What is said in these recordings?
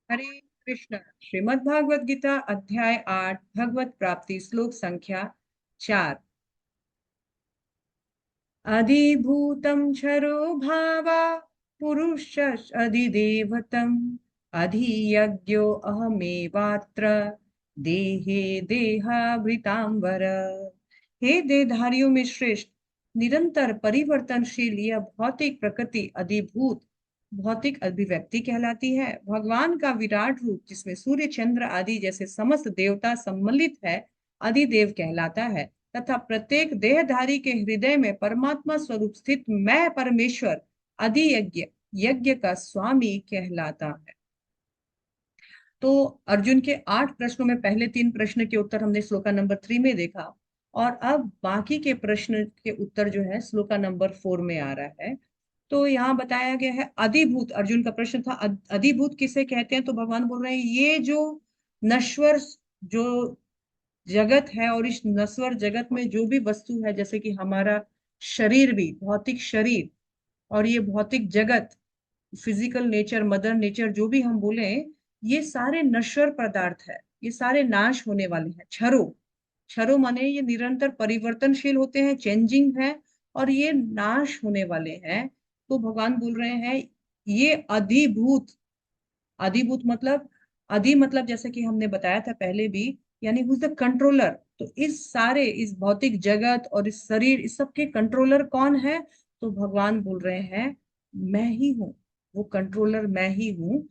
हरे कृष्ण। श्रीमद् भागवत गीता अध्याय 8 भगवत प्राप्ति श्लोक संख्या 4। अधिभूतं क्षरो भावा पुरुष अधिदेवतम अधियज्ञो अहमेवात्र देहे देहावृतांबर। हे देहधारियों में श्रेष्ठ, निरंतर परिवर्तनशील यह भौतिक प्रकृति अधिभूत भौतिक अभिव्यक्ति कहलाती है। भगवान का विराट रूप जिसमें सूर्य चंद्र आदि जैसे समस्त देवता सम्मिलित है अधिदेव कहलाता है, तथा प्रत्येक देहधारी के हृदय में परमात्मा स्वरूप स्थित मैं परमेश्वर अधियज्ञ यज्ञ का स्वामी कहलाता है। तो अर्जुन के 8 प्रश्नों में पहले 3 प्रश्न के उत्तर हमने श्लोका नंबर 3 में देखा, और अब बाकी के प्रश्न के उत्तर जो है श्लोका नंबर 4 में आ रहा है। तो यहाँ बताया गया है अधिभूत। अर्जुन का प्रश्न था अधिभूत किसे कहते हैं, तो भगवान बोल रहे हैं ये जो नश्वर जो जगत है, और इस नश्वर जगत में जो भी वस्तु है, जैसे कि हमारा शरीर भी भौतिक शरीर, और ये भौतिक जगत फिजिकल नेचर मदर नेचर जो भी हम बोले, ये सारे नश्वर पदार्थ है, ये सारे नाश होने वाले हैं। क्षरो क्षरो माने ये निरंतर परिवर्तनशील होते हैं, चेंजिंग है, और ये नाश होने वाले हैं। तो भगवान बोल रहे हैं ये अधिभूत। अधिभूत मतलब अधि मतलब जैसे कि हमने बताया था पहले भी, यानी हु इज द कंट्रोलर। तो इस भौतिक जगत और इस शरीर, इस सब के कंट्रोलर कौन है, तो भगवान बोल रहे हैं मैं ही हूं, वो कंट्रोलर मैं ही हूं।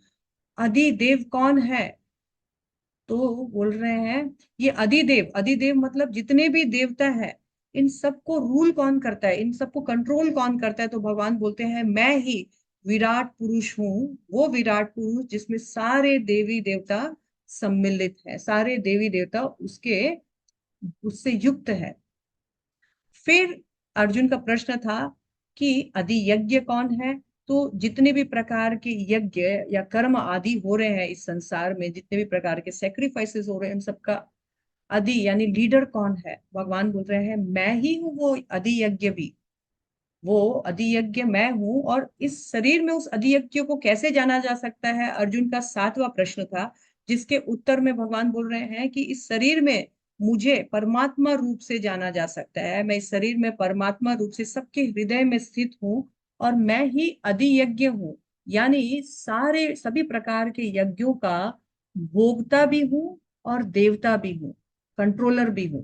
अधिदेव कौन है, तो बोल रहे हैं ये अधिदेव। अधिदेव मतलब जितने भी देवता है, इन सबको रूल कौन करता है, इन सबको कंट्रोल कौन करता है, तो भगवान बोलते हैं मैं ही विराट पुरुष हूँ। वो विराट पुरुष जिसमें सारे देवी देवता सम्मिलित है, सारे देवी देवता उसके उससे युक्त है। फिर अर्जुन का प्रश्न था कि आदि यज्ञ कौन है। तो जितने भी प्रकार के यज्ञ या कर्म आदि हो रहे हैं इस संसार में, जितने भी प्रकार के सेक्रीफाइसेस हो रहे हैं, इन सबका आदि यानी लीडर कौन है, भगवान बोल रहे हैं मैं ही हूँ वो आदि यज्ञ भी। वो अधियज्ञ मैं हूं। और इस शरीर में उस अधियज्ञ को कैसे जाना जा सकता है, अर्जुन का 7वां प्रश्न था, जिसके उत्तर में भगवान बोल रहे हैं कि इस शरीर में मुझे परमात्मा रूप से जाना जा सकता है। मैं इस शरीर में परमात्मा रूप से सबके हृदय में स्थित हूं, और मैं ही अधियज्ञ हूँ, यानी सारे सभी प्रकार के यज्ञों का भोक्ता भी हूं और देवता भी हूं, कंट्रोलर भी हूं।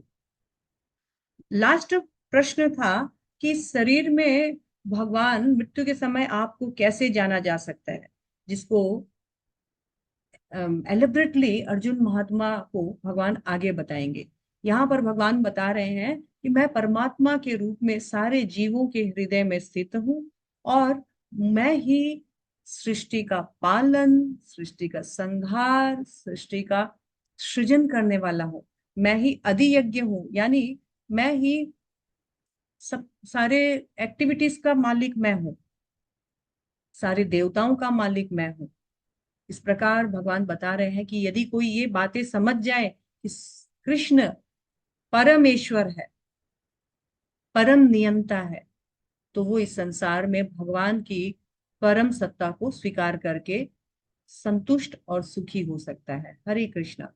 लास्ट प्रश्न था कि शरीर में भगवान मृत्यु के समय आपको कैसे जाना जा सकता है, जिसको एलिबरेटली अर्जुन महात्मा को भगवान आगे बताएंगे। यहाँ पर भगवान बता रहे हैं कि मैं परमात्मा के रूप में सारे जीवों के हृदय में स्थित हूँ, और मैं ही सृष्टि का पालन, सृष्टि का संहार, सृष्टि का सृजन करने वाला हूँ। मैं ही अधियज्ञ हूँ, यानी मैं ही सब सारे एक्टिविटीज का मालिक मैं हूँ, सारे देवताओं का मालिक मैं हूँ। इस प्रकार भगवान बता रहे हैं कि यदि कोई ये बातें समझ जाए कि कृष्ण परमेश्वर है, परम नियंता है, तो वो इस संसार में भगवान की परम सत्ता को स्वीकार करके संतुष्ट और सुखी हो सकता है। हरे कृष्णा।